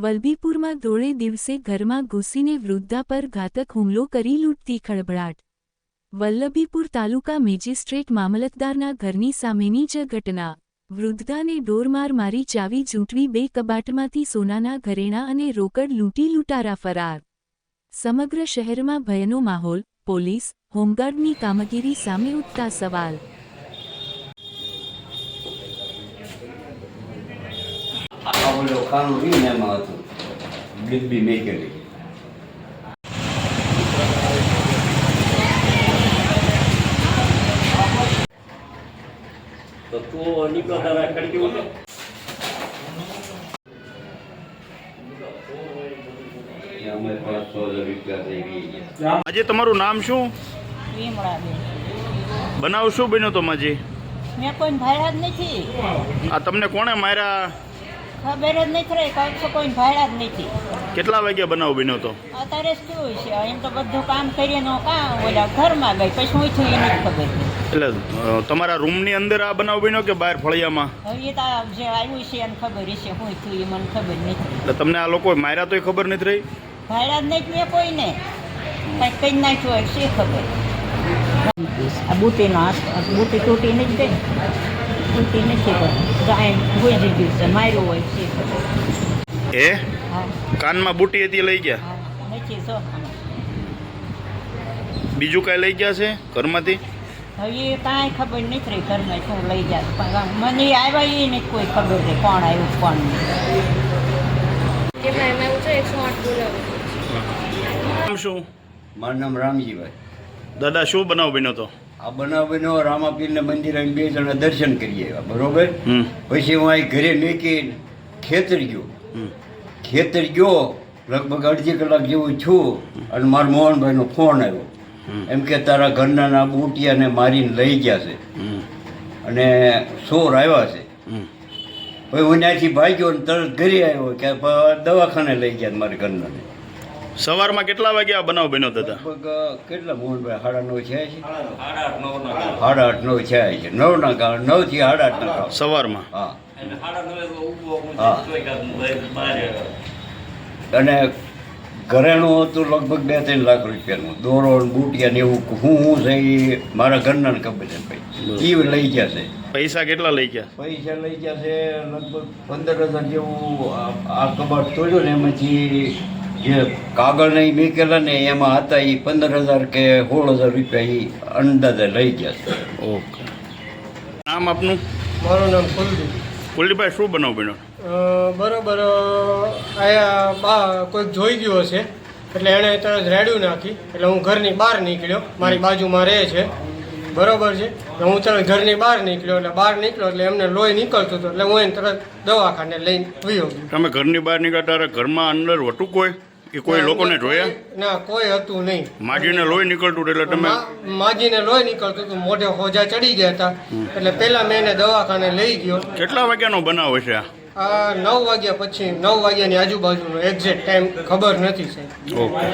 વલભીપુરમાં ધોળે દિવસે ઘરમાં ઘૂસીને વૃદ્ધા પર ઘાતક હુમલો કરી લૂંટતી ખળભળાટ। વલ્લભીપુર તાલુકા મેજિસ્ટ્રેટ મામલતદારના ઘરની સામેની જ ઘટના। વૃદ્ધાને ઢોરમાર મારી ચાવી ઝૂંટવી બે કબાટમાંથી સોનાના ઘરેણાં અને રોકડ લૂંટી લૂંટારા ફરાર। સમગ્ર શહેરમાં ભયનો માહોલ। પોલીસ હોમગાર્ડની કામગીરી સામે ઉઠતા સવાલ। ખાનું બી એમાં હતું બ્લિક બી મેકેલી તો તું નીકળો તારા કડકી ઉઠો અમે 500 રૂપિયા થઈ ગયા। આજે તમારું નામ શું? વિમળાબેન। બનાવ શું બન્યો તો માજી? મેં કોઈ ભાડ્યા જ નથી। આ તમને કોણે માર્યા? ખબર જ નથી રહી, કાંઈ કોઈ ભાડ્યા જ નથી। કેટલા વાગ્યા બનાવ બન્યો તો? અત્યારે શું છે, એમ તો બધું કામ કરીને કામ ઓલા ઘરમાં ગઈ, પછી હું થયું એ નથી ખબર। એટલે તમારા રૂમની અંદર આ બનાવ બન્યો કે બહાર ફળિયામાં? હવે એ તો જે આવ્યું છે એને ખબર છે, શું થયું એ મને ખબર નથી। એટલે તમને આ લોકો માર્યા તોય ખબર નથી રહી? ભાડ્યા જ નથી મેં કોઈને, કંઈક કઈ નાખ્યું હોય છે ખબર। આ બુટીનો બુટી તૂટી નથી ગઈ, તૂટી નથી ગાય હોય જ ગયું છે, માર્યું હોય છે ખબર। એ હા કાનમાં બુટી હતી લઈ ગયા? હા નથી જો બીજું કાંઈ લઈ ગયા છે ઘરમાંથી? હવે એ કાંઈ ખબર નથી રહી ઘરમાં શું લઈ જાય, પણ મને આવ્યા એ નથી કોઈ ખબર રહી કોણ આવ્યું કોણ નામ શું? મારું નામ રામજીભાઈ। દાદા શું બનાવ બન્યો તો? આ બનાવ બન્યો રામાપીરના મંદિરે બે જણા દર્શન કરી આવ્યા, બરોબર। પછી હું અહીં ઘરે મેકીને ખેતર ગયો। ખેતર ગયો લગભગ અડધી કલાક જેવું છું અને મારા મોહનભાઈનો ફોન આવ્યો, એમ કે તારા ઘરના બુટિયાને મારીને લઈ ગયા છે અને ચોર આવ્યા છે। પછી હું ત્યાંથી ભાગ્યો ને તરત ઘરે આવ્યો કે દવાખાને લઈ ગયા મારા ઘરનાને। સવારમાં કેટલા વાગ્યા બનાવ બન્યો દાદા? લગભગ કેટલા મોહનભાઈ 9:30 છે? 8:30 9 છે, 9 થી 8:30 સવારમાં? હા હા। અને ઘરેણું હતું લગભગ 2-3 લાખ રૂપિયાનું, દોરો બુટિયા ને એવું હું છે એ મારા ઘરનાને ખબર છે ભાઈ, એ લઈ ગયા છે। પૈસા કેટલા લઈ ગયા? પૈસા લઈ ગયા છે લગભગ 15,000 જેવું। આ કબાટ તોડ્યું ને એમાંથી જે કાગળ ને મેકેલા ને એમાં હતા એ 15,000 કે 16,000 રૂપિયા એ અંદાજે લઈ ગયા છે। ઓકે, નામ આપનું? મારું નામ કુલદીપ। કુલદીપભાઈ શું બનાવ બન્યો? બરાબર આયા કોઈક જોઈ ગયો હશે એટલે એણે તરત રેડ્યું નાખી, એટલે હું ઘરની બહાર નીકળ્યો, મારી બાજુમાં રહે છે, બરાબર છે। હું તરત ઘરની બહાર નીકળ્યો, એટલે બહાર નીકળ્યો એટલે એમને લોહી નીકળતું હતું, એટલે હું એને તરત દવાખાને લઈને વયો ગયો। તમે ઘરની બહાર નીકળ્યા ત્યારે ઘરમાં અંદર હતું કોઈ કે કોઈ લોકોને જોયા? ના, કોઈ હતું નહીં। માજીને લોહી નીકળતું એટલે તમે? માજીને લોહી નીકળતું હતું, મોઢે હોજા ચડી ગયા હતા, એટલે પહેલા મેં એને દવાખાને લઈ ગયો। કેટલા વાગ્યાનો બનાવ હશે આ? 9 વાગ્યા પછી, 9 વાગ્યાની આજુબાજુનો એક્ઝેક્ટ ટાઈમ ખબર નથી સાહેબ। ઓકે।